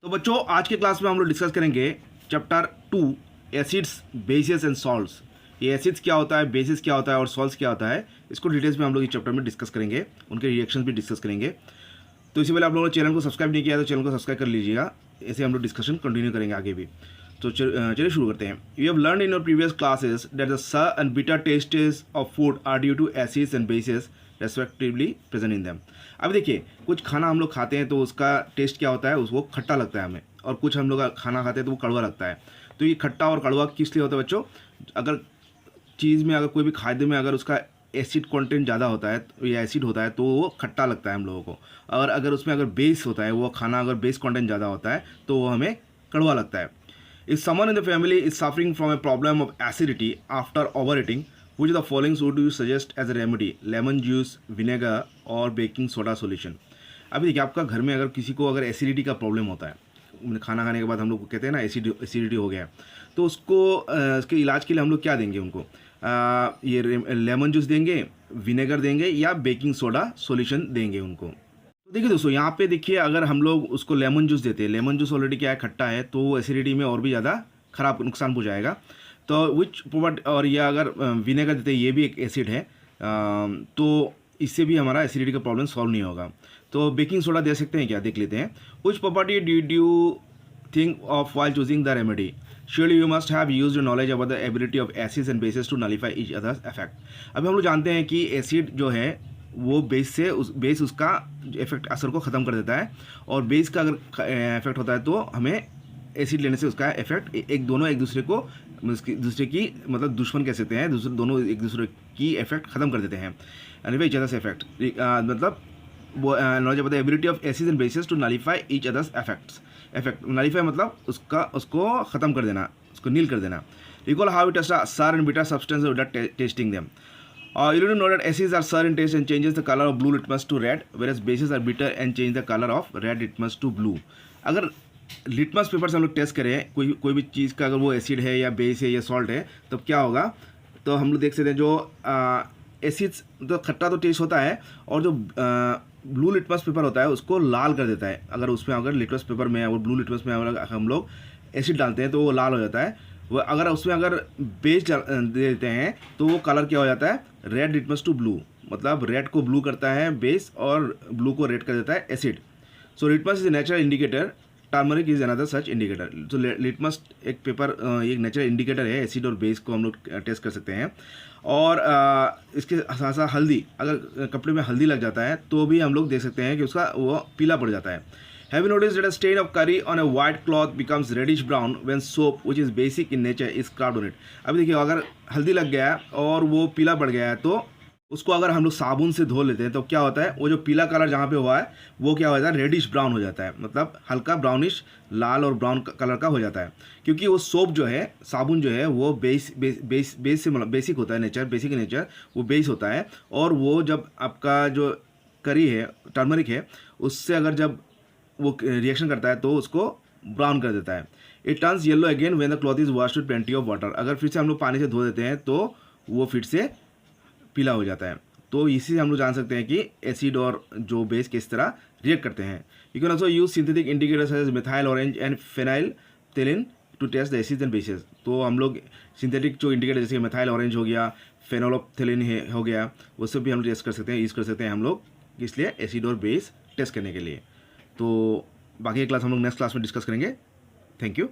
तो बच्चों आज के क्लास में हम लोग डिस्कस करेंगे chapter 2 acids bases and salts. ये एसिड्स क्या होता है, बेसिस क्या होता है और सॉल्ट्स क्या होता है, इसको डिटेल्स में हम लोग इस चैप्टर में डिस्कस करेंगे, उनके रिएक्शंस भी डिस्कस करेंगे। तो इससे पहले आप लोगों ने चैनल को सब्सक्राइब नहीं किया तो चैनल को सब्सक्राइब कर लीजिएगा, ऐसे हम लोग डिस्कशन कंटिन्यू करेंगे आगे भी। तो चलिए शुरू करते हैं। You have learn in your previous classes that the sour and bitter tastes of food are due to acids and bases respectively present in them. अब देखिए, कुछ खाना हम लोग खाते हैं तो उसका टेस्ट क्या होता है, उसको खट्टा लगता है हमें, और कुछ हम लोग खाना खाते हैं तो वो कड़वा लगता है। तो ये खट्टा और कड़वा किस लिए होता है बच्चों? अगर चीज़ में, अगर कोई भी खाद्य में अगर उसका एसिड कंटेंट ज़्यादा होता है या एसिड होता है तो वो खट्टा लगता है हम लोगों को, और अगर उसमें अगर बेस होता है, वो खाना अगर बेस कंटेंट ज़्यादा होता है तो वो हमें कड़वा लगता है। If someone in the family is suffering from a problem of acidity after over eating, which of the following would you suggest as a remedy? Lemon juice, vinegar और बेकिंग सोडा सॉल्यूशन। अभी देखिए, आपका घर में अगर किसी को अगर एसिडिटी का प्रॉब्लम होता है, खाना खाने के बाद हम लोग कहते हैं ना एसिडिटी हो गया है, तो उसको उसके इलाज के लिए हम लोग क्या देंगे उनको? ये लेमन जूस देंगे, विनेगर देंगे या बेकिंग सोडा सॉल्यूशन देंगे उनको। तो देखिए दोस्तों, यहाँ पे देखिए, अगर हम लोग उसको लेमन जूस देते हैं, लेमन जूस ऑलरेडी क्या है, खट्टा है, तो वो एसिडिटी में और भी ज़्यादा खराब नुकसान पहुँचाएगा। तो विच प्रोवाइड, और यह अगर विनेगर देते हैं, ये भी एक एसिड है, तो इससे भी हमारा एसिडिटी का प्रॉब्लम सॉल्व नहीं होगा। तो बेकिंग सोडा दे सकते हैं क्या, देख लेते हैं। Which property did you think of while choosing the remedy? Surely you must have used your knowledge about the ability of acids and bases to nullify each other's effect. अभी हम लोग जानते हैं कि एसिड जो है वो बेस उसका इफेक्ट असर को ख़त्म कर देता है, और बेस का अगर इफेक्ट होता है तो हमें एसिड लेने से उसका इफेक्ट एक दूसरे को, दूसरे की मतलब दुश्मन कह सकते हैं, दोनों एक दूसरे की इफेक्ट ख़त्म कर देते हैं। नलिफाई ईच अदर्स इफेक्ट मतलब वो knowledge about the ability of acids and bases to nullify each other's effect nullify मतलब उसको ख़त्म कर देना, उसको नील कर देना। Recall how it taste sour and bitter substances without testing them. You don't know that acids are sour in taste and changes the color of blue litmus to red, whereas bases are bitter and change the color of red litmus to blue. अगर litmus paper से हम लोग test करें कोई भी चीज़ का, अगर वो एसिड है या बेस है या सॉल्ट है, तो क्या होगा? तो हम लोग देख सकते हैं, जो एसिड्स तो खट्टा तो टेस्ट होता है, और जो ब्लू लिटमस पेपर होता है उसको लाल कर देता है। अगर लिटमस पेपर में और ब्लू लिटमस में अगर हम लोग एसिड डालते हैं तो वो लाल हो जाता है। वो अगर बेस दे देते हैं तो वो कलर क्या हो जाता है? रेड लिटमस टू ब्लू, मतलब रेड को ब्लू करता है बेस और ब्लू को रेड कर देता है acid. So litmus is a natural indicator, turmeric is another such indicator. तो लिटमस एक नेचुरल इंडिकेटर है, एसिड और बेस को हम लोग टेस्ट कर सकते हैं। और इसके साथ साथ हल्दी, अगर कपड़े में हल्दी लग जाता है तो भी हम लोग देख सकते हैं कि उसका वो पीला पड़ जाता है। Have you noticed that a stain of curry on a white cloth becomes reddish brown when soap, which is basic in nature, is scrubbed on it? अभी देखिए, अगर हल्दी लग गया है और वो पीला पड़ गया है तो उसको अगर हम लोग साबुन से धो लेते हैं तो क्या होता है? वो जो पीला कलर जहाँ पे हुआ है वो क्या हो जाता है? रेडिश ब्राउन हो जाता है, मतलब हल्का ब्राउनिश लाल और ब्राउन कलर का हो जाता है, क्योंकि वो सोप जो है, साबुन जो है, वो बेस से मतलब बेसिक होता है, बेसिक नेचर वो बेस होता है। और वो जब आपका जो करी है, टर्मरिक है, उससे अगर जब वो रिएक्शन करता है तो उसको ब्राउन कर देता है। It turns yellow again when the cloth is washed with plenty of water. अगर फिर से हम लोग पानी से धो देते हैं तो वो फिर से पीला हो जाता है। तो इसी से हम लोग जान सकते हैं कि एसिड और जो बेस किस तरह रिएक्ट करते हैं। You can also use synthetic indicators as methyl orange and phenolphthalein to test the acids and bases. तो हम लोग सिंथेटिक जो इंडिकेटर, जैसे मिथाइल ऑरेंज हो गया, फेनोलोप्थेलिन हो गया, वो सब भी हम लोग टेस्ट कर सकते हैं, यूज़ कर सकते हैं हम लोग, इसलिए एसिड और बेस टेस्ट करने के लिए। तो बाकी क्लास हम लोग नेक्स्ट क्लास में डिस्कस करेंगे। Thank you.